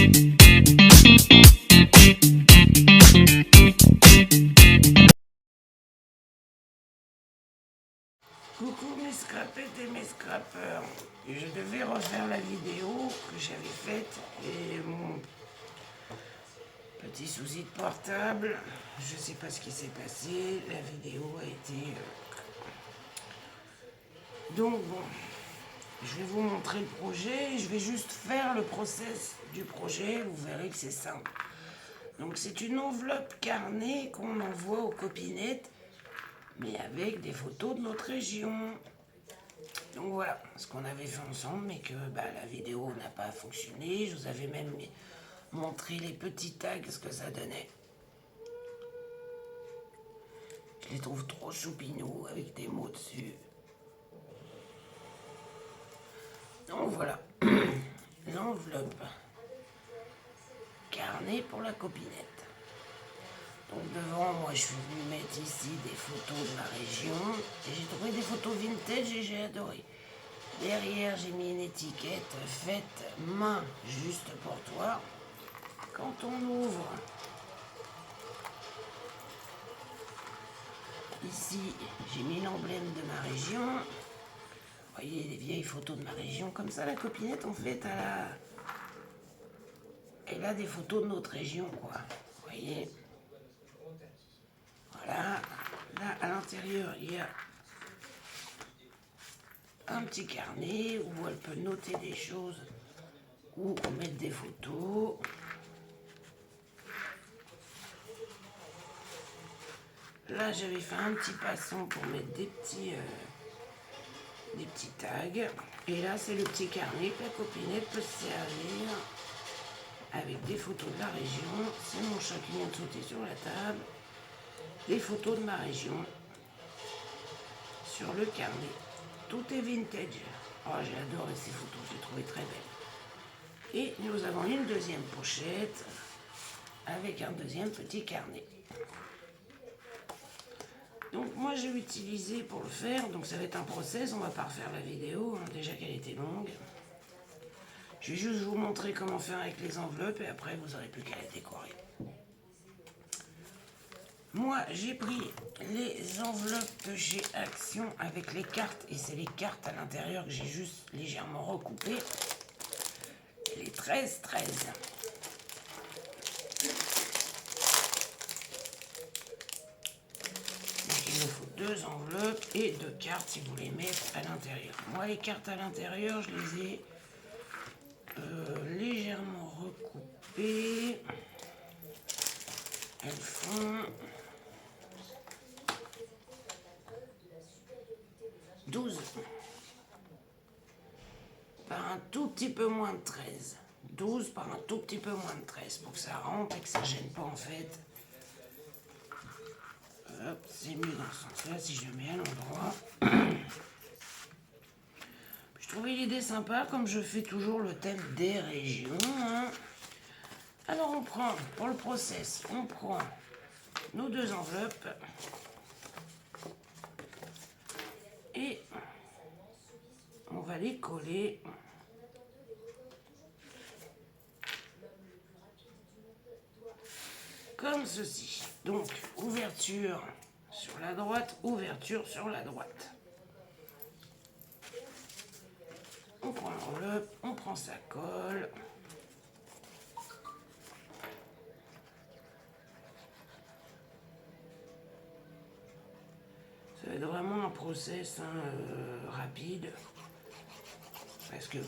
Coucou mes scrapettes et mes scrappeurs. Je devais refaire la vidéo que j'avais faite et mon petit souci de portable, je sais pas ce qui s'est passé, la vidéo a été... Donc bon, je vais vous montrer le projet, je vais juste faire le process du projet, vous verrez que c'est simple. Donc c'est une enveloppe carnet qu'on envoie aux copinettes, mais avec des photos de notre région. Donc voilà, ce qu'on avait fait ensemble, mais que la vidéo n'a pas fonctionné. Je vous avais même montré les petits tags, ce que ça donnait. Je les trouve trop choupinous avec des mots dessus. Donc voilà, l'enveloppe carnet pour la copinette. Donc devant, moi je suis venu mettre ici des photos de ma région. Et j'ai trouvé des photos vintage et j'ai adoré. Derrière, j'ai mis une étiquette faite main juste pour toi. Quand on ouvre, ici, j'ai mis l'emblème de ma région. Vous voyez les vieilles photos de ma région. Comme ça, la copinette, en fait, elle a des photos de notre région, quoi. Vous voyez. Voilà. Là, à l'intérieur, il y a un petit carnet où elle peut noter des choses ou mettre des photos. Là, j'avais fait un petit passant pour mettre des petits tags. Et là, c'est le petit carnet que la copinette peut se servir avec des photos de la région. C'est mon chat qui vient de sauter sur la table. Des photos de ma région sur le carnet. Tout est vintage. Oh, j'ai adoré ces photos, j'ai trouvé très belles. Et nous avons une deuxième pochette avec un deuxième petit carnet. Donc moi j'ai utilisé pour le faire, donc ça va être un process, on va pas refaire la vidéo, hein, déjà qu'elle était longue. Je vais juste vous montrer comment faire avec les enveloppes et après vous n'aurez plus qu'à les décorer. Moi j'ai pris les enveloppes de chez Action avec les cartes, et c'est les cartes à l'intérieur que j'ai juste légèrement recoupées. Les 13-13. Il me faut 2 enveloppes et 2 cartes si vous les mettez à l'intérieur. Moi, les cartes à l'intérieur, je les ai légèrement recoupées. Elles font 12 par un tout petit peu moins de 13. 12 par un tout petit peu moins de 13 pour que ça rentre et que ça ne gêne pas en fait. Hop, c'est mieux dans ce sens-là si je le mets à l'endroit. Je trouvais l'idée sympa, comme je fais toujours le thème des régions. Hein. Alors on prend, pour le process, on prend nos 2 enveloppes et on va les coller comme ceci. Donc ouverture sur la droite, ouverture sur la droite. On prend l'enveloppe, on prend sa colle. Ça va être vraiment un process rapide. Parce que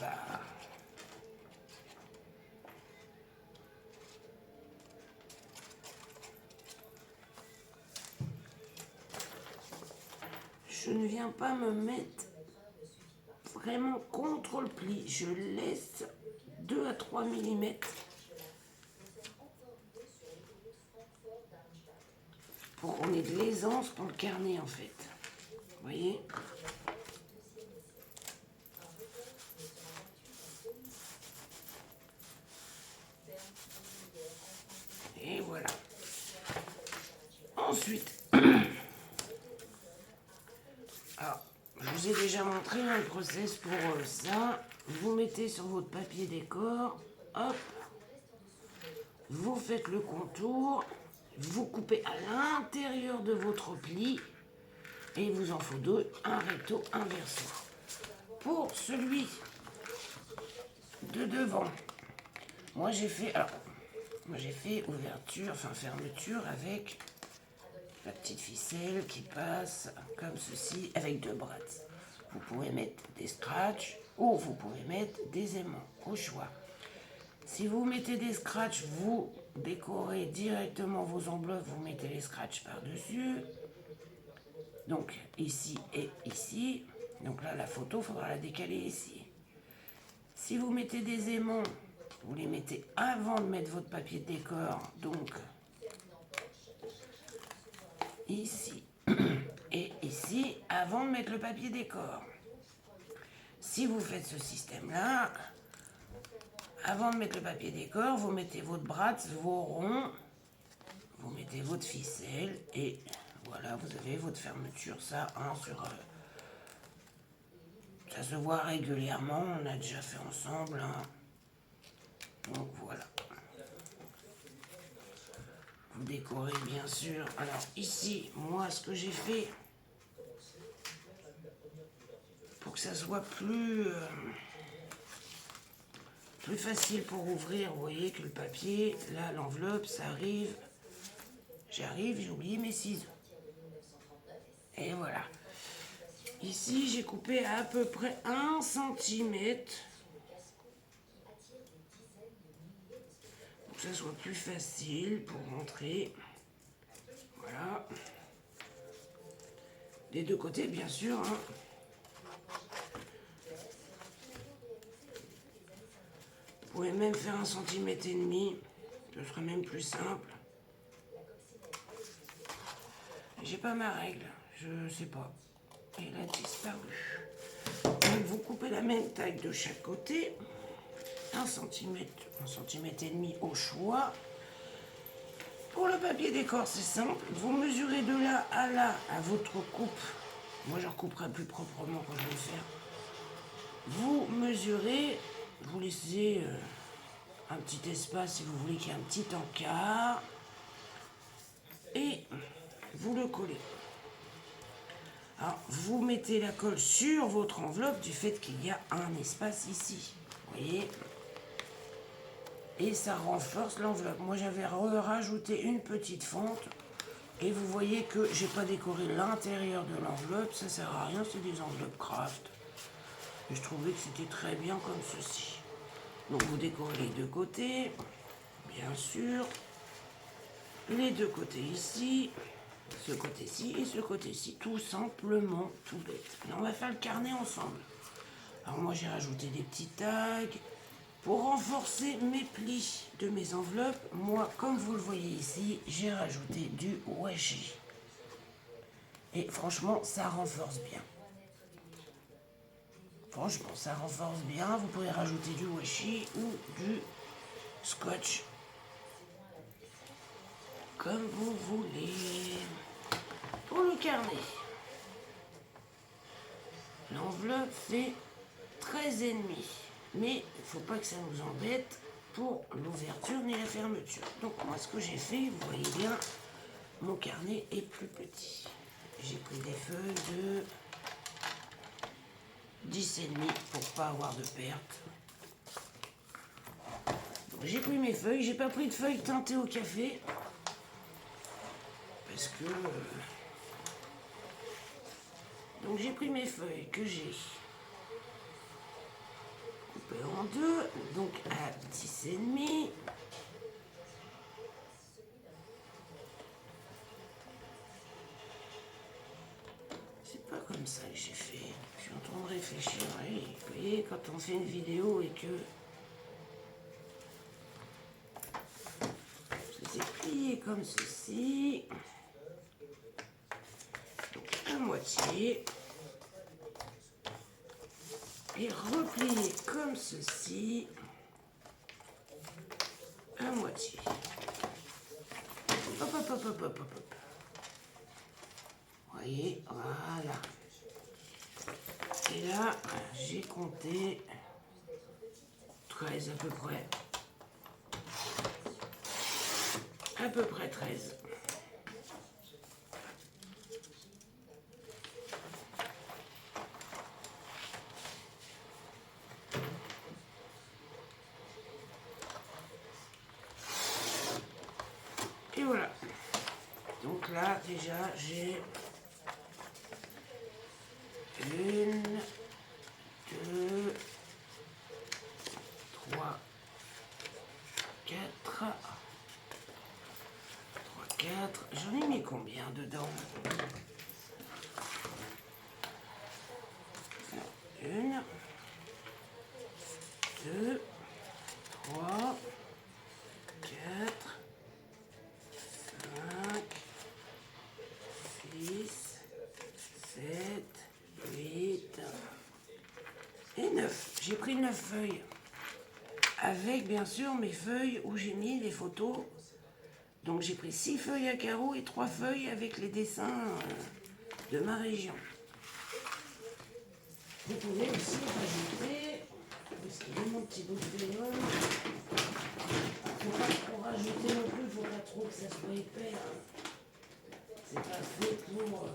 je ne viens pas me mettre vraiment contre le pli. Je laisse 2 à 3 mm pour qu'on ait de l'aisance pour le carnet en fait. Vous voyez ? Et voilà. Ensuite, alors, je vous ai déjà montré le process pour ça. Vous mettez sur votre papier décor, hop, vous faites le contour, vous coupez à l'intérieur de votre pli et il vous en faut deux, un recto, un verso. Pour celui de devant, moi j'ai fait ouverture, enfin fermeture avec la petite ficelle qui passe comme ceci avec deux braids. Vous pouvez mettre des scratchs ou vous pouvez mettre des aimants, au choix. Si vous mettez des scratchs, vous décorez directement vos enveloppes, vous mettez les scratchs par-dessus. Donc ici et ici. Donc là, la photo, il faudra la décaler ici. Si vous mettez des aimants, vous les mettez avant de mettre votre papier de décor. Donc ici et ici, avant de mettre le papier décor. Si vous faites ce système-là, avant de mettre le papier décor, vous mettez votre bras, vos ronds, vous mettez votre ficelle et voilà, vous avez votre fermeture. Ça, ça se voit régulièrement, on a déjà fait ensemble. Donc voilà. Vous décorez bien sûr. Alors ici, moi, ce que j'ai fait, pour que ça soit plus facile pour ouvrir, vous voyez que le papier, là, l'enveloppe, ça arrive. J'arrive, j'ai oublié mes ciseaux. Et voilà. Ici, j'ai coupé à peu près 1 centimètre. Pour que ça soit plus facile pour rentrer. Voilà. Des deux côtés, bien sûr. Vous pouvez même faire 1,5 centimètre. Ce serait même plus simple. J'ai pas ma règle. Je sais pas. Elle a disparu. Donc vous coupez la même taille de chaque côté. 1 centimètre, 1,5 cm au choix. Pour le papier décor, c'est simple. Vous mesurez de là à votre coupe. Moi, je recouperai plus proprement quand je vais le faire. Vous mesurez, vous laissez un petit espace si vous voulez qu'il y ait un petit encart. Et vous le collez. Alors, vous mettez la colle sur votre enveloppe du fait qu'il y a un espace ici. Vous voyez ? Et ça renforce l'enveloppe. Moi, j'avais rajouté une petite fente. Et vous voyez que j'ai pas décoré l'intérieur de l'enveloppe. Ça sert à rien, c'est des enveloppes craft. Et je trouvais que c'était très bien comme ceci. Donc, vous décorez les deux côtés. Bien sûr. Les deux côtés ici. Ce côté-ci et ce côté-ci, tout simplement, tout bête. Et on va faire le carnet ensemble. Alors moi j'ai rajouté des petits tags pour renforcer mes plis de mes enveloppes. Moi, comme vous le voyez ici, j'ai rajouté du washi. Et franchement, ça renforce bien. Franchement, ça renforce bien. Vous pouvez rajouter du washi ou du scotch. Comme vous voulez. Pour le carnet, l'enveloppe fait 13,5. Mais il ne faut pas que ça nous embête pour l'ouverture ni la fermeture. Donc moi, ce que j'ai fait, vous voyez bien, mon carnet est plus petit. J'ai pris des feuilles de 10,5 pour pas avoir de perte. J'ai pris mes feuilles, j'ai pas pris de feuilles teintées au café. Parce que... Donc j'ai pris mes feuilles que j'ai coupées en deux, donc à 10,5. C'est pas comme ça que j'ai fait. Je suis en train de réfléchir. Vous voyez, quand on fait une vidéo et que c'est plié comme ceci, donc à moitié. Et replier comme ceci à moitié. Hop, hop, hop, hop, hop, hop. Vous voyez, voilà. Et là, j'ai compté 13 à peu près. à peu près 13. Et voilà. Donc là, déjà, j'ai 1, 2, 3, 4. 4. J'en ai mis combien dedans? 1, 2, 3, 4, 5, 6, 7, 8 et 9. J'ai pris 9 feuilles. Avec bien sûr mes feuilles où j'ai mis les photos. Donc j'ai pris 6 feuilles à carreaux et 3 feuilles avec les dessins de ma région. Vous pouvez aussi rajouter, parce qu'il y a mon petit bout de vélo, il ne faut pas trop rajouter non plus, il ne faut pas trop que ça soit épais. C'est pas fait pour...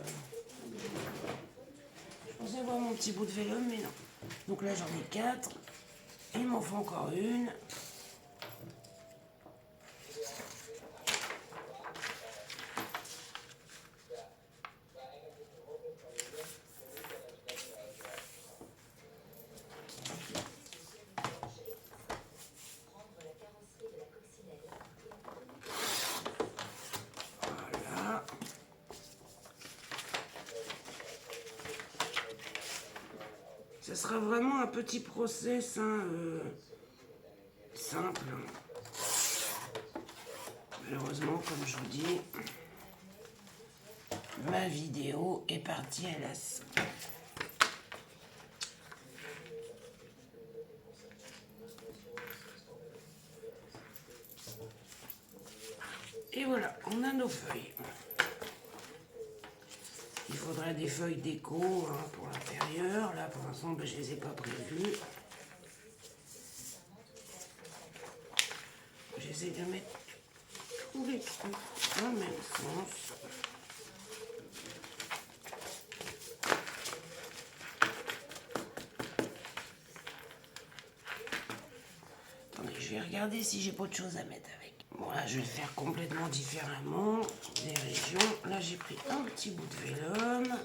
Je pensais avoir mon petit bout de vélo, mais non. Donc là j'en ai 4, il m'en faut encore une. Ce sera vraiment un petit process simple. Malheureusement, comme je vous dis, ma vidéo est partie à l'as. Et voilà, on a nos feuilles. Il faudra des feuilles déco pour l'intérieur. Là, pour l'instant, je ne les ai pas prévues. J'essaie de mettre tous les trucs dans le même sens. Attendez, je vais regarder si j'ai pas autre chose à mettre avec. Bon, là, je vais le faire complètement différemment des régions. Là, j'ai pris un petit bout de vélum.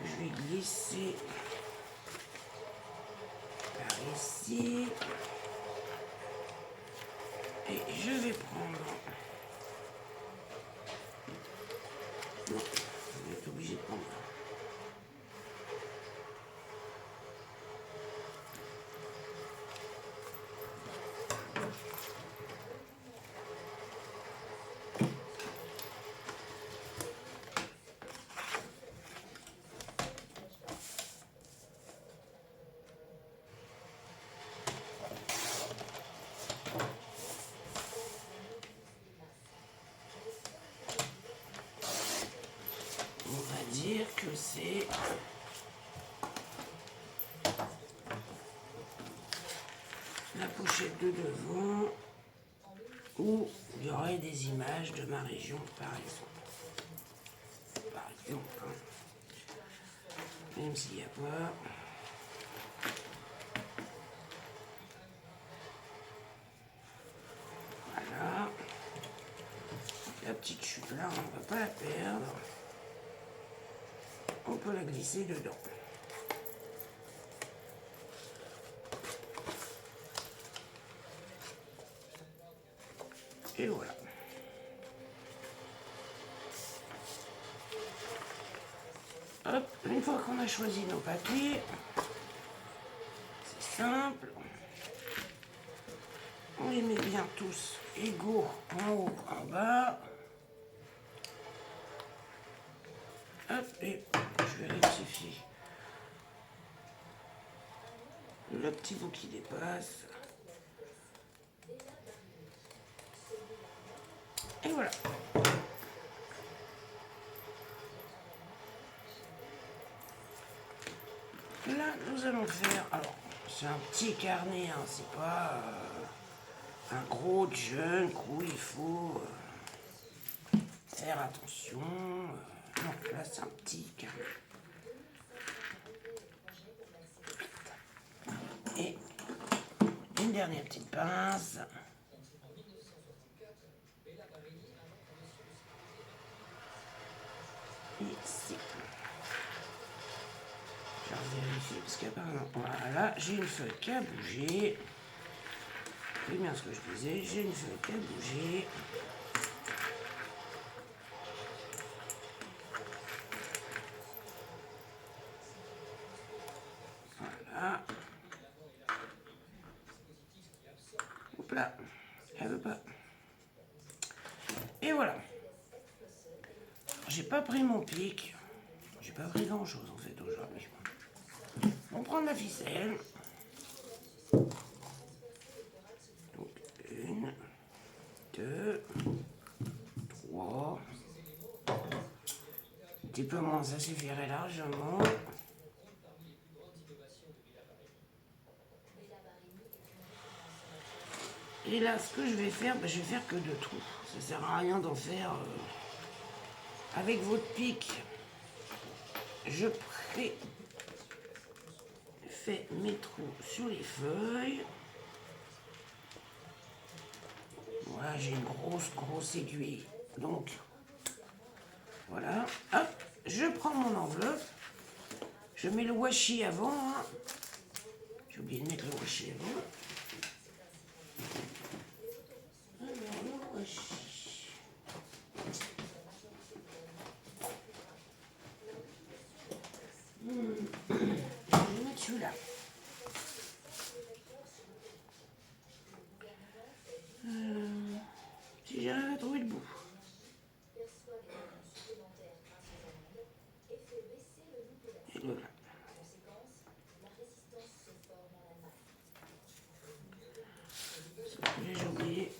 Je vais glisser par ici. Et je vais prendre... Non, je vais être obligé de prendre... On va dire que c'est la pochette de devant où il y aurait des images de ma région, par exemple. Par exemple, même s'il n'y a pas. Voilà. La petite chute là, on ne va pas la perdre. On peut la glisser dedans. Et voilà. Hop, une fois qu'on a choisi nos papiers, c'est simple. On les met bien tous égaux en haut, en bas. Hop, et je vais rectifier le petit bout qui dépasse. Et voilà. Là, nous allons faire... Alors, c'est un petit carnet, hein, c'est pas un gros junk où il faut faire attention. Non, là c'est un petit carnet. Et une dernière petite pince. Ici. Je vais vérifier parce qu'apparemment, voilà, j'ai une feuille qui a bougé. C'est bien ce que je disais, j'ai une feuille qui a bougé. Voilà. Hop là, elle veut pas. Et voilà. J'ai pas pris mon pic. J'ai pas pris grand chose en fait aujourd'hui. On prend de la ficelle. Donc, 1, 2, 3. Un petit peu moins, ça suffirait largement. Et là, ce que je vais faire, je vais faire que 2 trous. Ça sert à rien d'en faire avec votre pic. Je fais mes trous sur les feuilles. Voilà, j'ai une grosse aiguille. Donc, voilà. Hop, je prends mon enveloppe. Je mets le washi avant. Hein. J'ai oublié de mettre le washi avant. Alors, le washi. Je vais mettre celui-là. Si j'arrive à trouver le bout. Et voilà. J'ai oublié.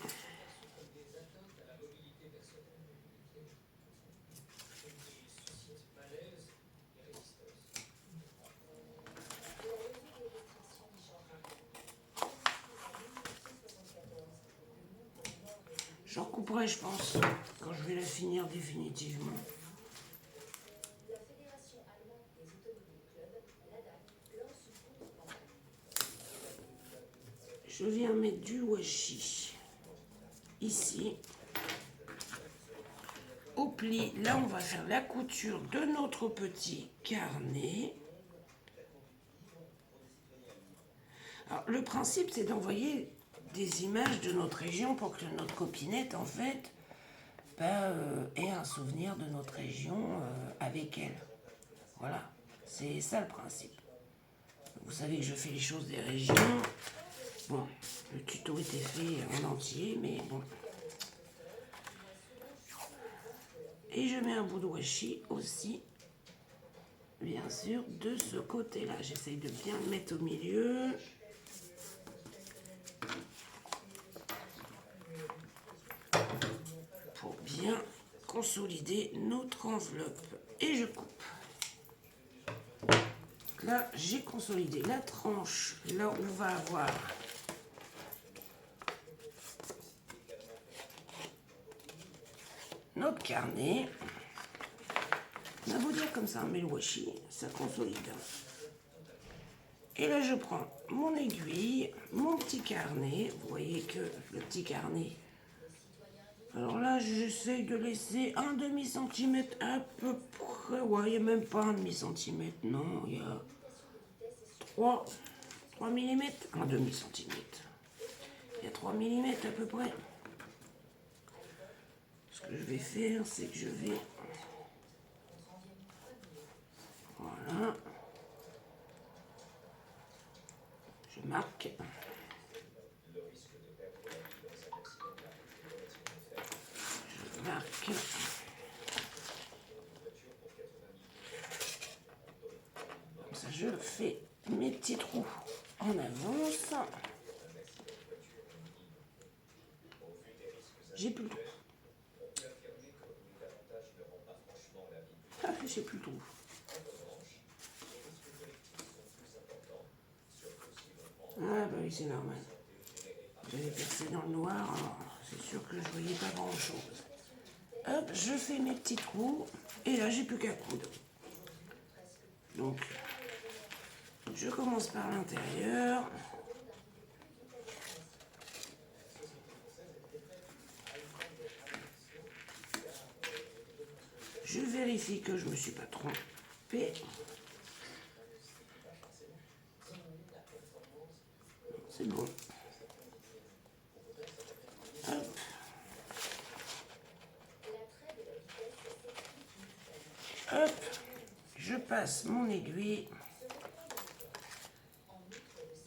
J'en couperai, je pense, quand je vais la finir définitivement. Je viens mettre du washi ici. Au pli, là on va faire la couture de notre petit carnet. Alors, le principe c'est d'envoyer des images de notre région pour que notre copinette en fait ait un souvenir de notre région avec elle. Voilà, c'est ça le principe. Vous savez que je fais les choses des régions. Bon, le tuto était fait en entier, mais bon. Et je mets un bout de washi aussi, bien sûr, de ce côté-là. J'essaye de bien le mettre au milieu. Pour bien consolider notre enveloppe. Et je coupe. Là, j'ai consolidé la tranche. Là, on va avoir notre carnet. On va vous dire comme ça, mais le washi, ça consolide. Et là, je prends mon aiguille, mon petit carnet. Vous voyez que le petit carnet... Alors là, j'essaye de laisser un demi-centimètre à peu près. Ouais, il n'y a même pas un demi-centimètre, non. Il y a 3 mm. Un demi-centimètre. Il y a 3 mm à peu près. Ce que je vais faire, c'est que je vais... Voilà. Je marque. Je marque. Comme ça, je fais mes petits trous en avance. J'ai plus le trou. Ah, j'ai plus le trou. Ah bah oui, c'est normal. J'avais percé dans le noir, alors c'est sûr que je voyais pas grand chose. Hop, je fais mes petits trous, et là j'ai plus qu'à coudre. Donc, je commence par l'intérieur. Je vérifie que je ne me suis pas trompée. C'est bon. Hop. Hop. Je passe mon aiguille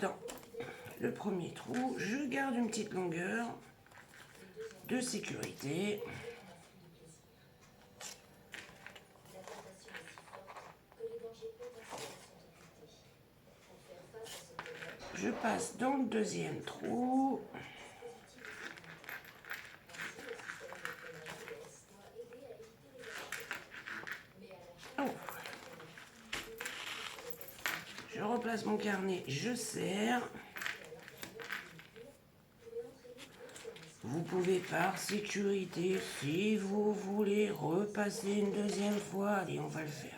dans le premier trou. Je garde une petite longueur de sécurité. Je passe dans le deuxième trou. Oh. Je replace mon carnet, je serre. Vous pouvez par sécurité, si vous voulez repasser une deuxième fois, allez, on va le faire.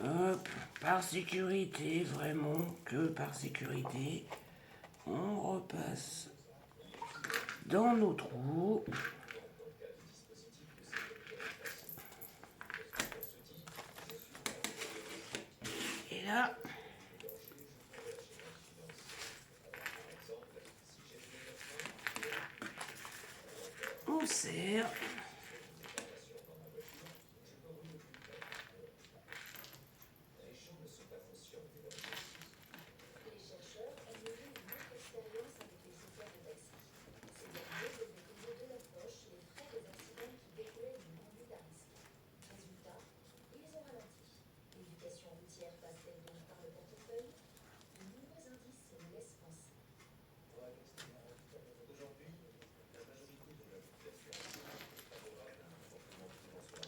Hop, par sécurité, vraiment que par sécurité, on repasse dans nos trous. Et là, on serre.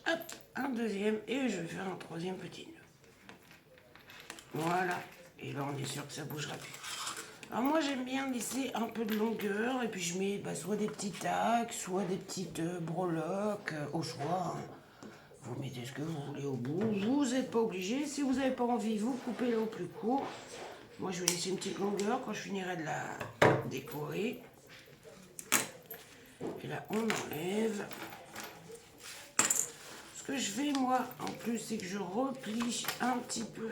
Hop, un deuxième et je vais faire un troisième petit nœud. Voilà, et là on est sûr que ça bougera plus. Alors moi j'aime bien laisser un peu de longueur et puis je mets soit des petits tacs, soit des petites breloques au choix. Vous mettez ce que vous voulez au bout, vous n'êtes pas obligé. Si vous n'avez pas envie, vous coupez-le au plus court. Moi je vais laisser une petite longueur quand je finirai de la décorer. Et là on enlève. Ce que je fais moi en plus c'est que je replie un petit peu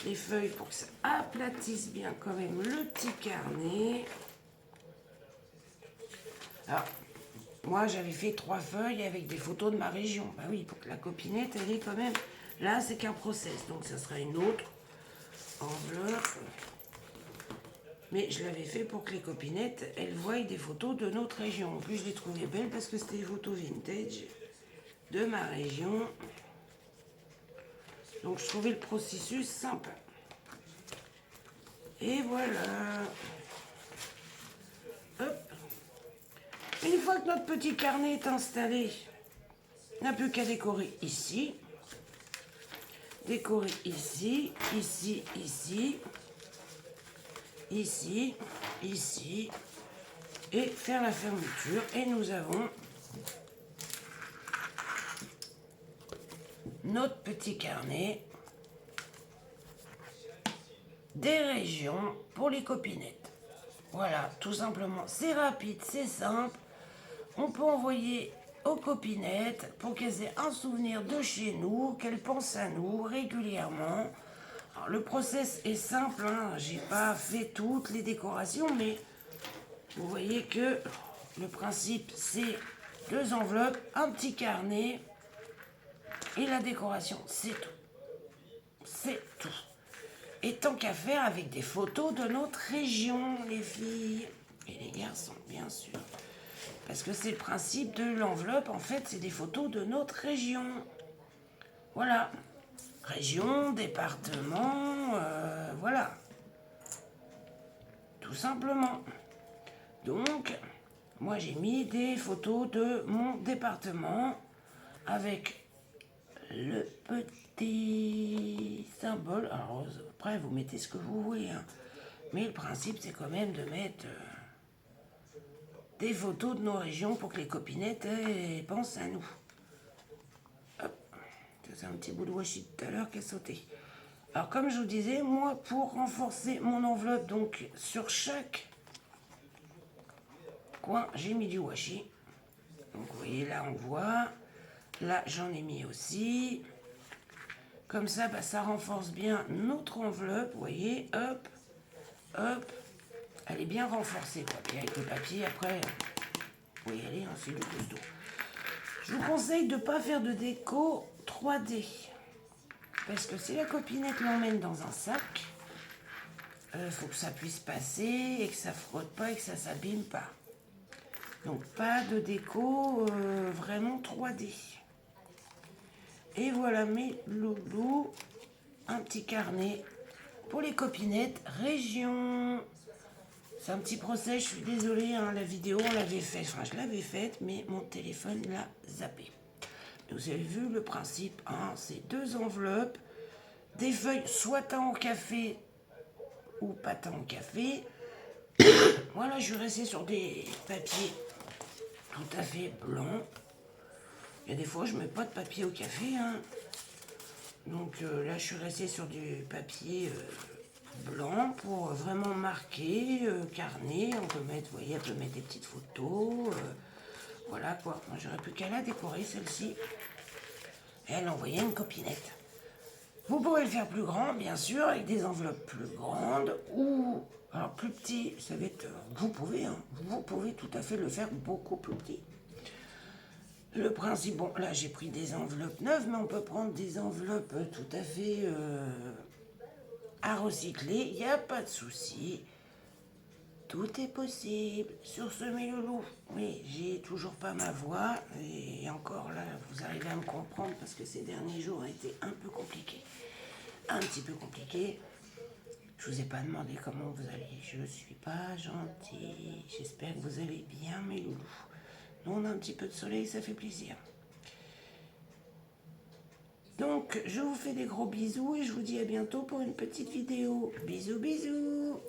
les feuilles pour que ça aplatisse bien quand même le petit carnet. Alors, moi j'avais fait 3 feuilles avec des photos de ma région. Bah oui, pour que la copinette elle est quand même... Là c'est qu'un process, donc ça sera une autre enveloppe. Mais je l'avais fait pour que les copinettes, elles voient des photos de notre région. En plus je les trouvais belles parce que c'était des photos vintage de ma région. Donc je trouvais le processus sympa. Et voilà. Hop. Une fois que notre petit carnet est installé, on n'a plus qu'à décorer ici. Décorer ici, ici, ici, ici, ici. Et faire la fermeture. Et nous avons notre petit carnet des régions pour les copinettes. Voilà, tout simplement. C'est rapide, c'est simple. On peut envoyer aux copinettes pour qu'elles aient un souvenir de chez nous, qu'elles pensent à nous régulièrement. Alors, le process est simple, hein. J'ai pas fait toutes les décorations, mais vous voyez que le principe c'est 2 enveloppes, un petit carnet et la décoration, c'est tout. C'est tout. Et tant qu'à faire avec des photos de notre région, les filles et les garçons, bien sûr. Parce que c'est le principe de l'enveloppe, en fait, c'est des photos de notre région. Voilà. Région, département, voilà. Tout simplement. Donc, moi j'ai mis des photos de mon département avec le petit symbole symbole. Alors après, vous mettez ce que vous voulez, hein. Mais le principe, c'est quand même de mettre des photos de nos régions pour que les copinettes pensent à nous. Hop, c'est un petit bout de washi tout à l'heure qui a sauté. Alors comme je vous disais, moi, pour renforcer mon enveloppe, donc sur chaque coin, j'ai mis du washi. Donc vous voyez, là on voit. Là, j'en ai mis aussi. Comme ça, ça renforce bien notre enveloppe. Vous voyez, hop, hop. Elle est bien renforcée, quoi. Puis avec le papier, après, vous pouvez y aller, hein, c'est du costaud. Je vous conseille de ne pas faire de déco 3D. Parce que si la copinette l'emmène dans un sac, faut que ça puisse passer et que ça frotte pas et que ça s'abîme pas. Donc pas de déco vraiment 3D. Et voilà mes loulous, un petit carnet pour les copinettes région. C'est un petit procès, je suis désolée, hein, la vidéo on l'avait faite, enfin je l'avais faite, mais mon téléphone l'a zappé. Vous avez vu le principe, hein, c'est 2 enveloppes, des feuilles soit teint au café ou pas teint au café. Voilà, je suis restée sur des papiers tout à fait blancs. Il y a des fois, je mets pas de papier au café, hein. Donc là, je suis restée sur du papier blanc pour vraiment marquer, carnet. On peut mettre, vous voyez, elle peut mettre des petites photos. Voilà quoi. Moi, j'aurais plus qu'à la décorer, celle-ci. Elle envoyait une copinette. Vous pouvez le faire plus grand, bien sûr, avec des enveloppes plus grandes ou alors plus petit. Ça va être, vous pouvez, hein, vous pouvez tout à fait le faire beaucoup plus petit. Le principe, bon, là j'ai pris des enveloppes neuves, mais on peut prendre des enveloppes tout à fait à recycler. Il n'y a pas de souci. Tout est possible. Sur ce, mes loulous, oui, j'ai toujours pas ma voix. Et encore là, vous arrivez à me comprendre parce que ces derniers jours ont été un peu compliqués. Un petit peu compliqués. Je vous ai pas demandé comment vous allez. Je suis pas gentille. J'espère que vous allez bien, mes loulous. Nous, on a un petit peu de soleil, ça fait plaisir. Donc, je vous fais des gros bisous et je vous dis à bientôt pour une petite vidéo. Bisous, bisous!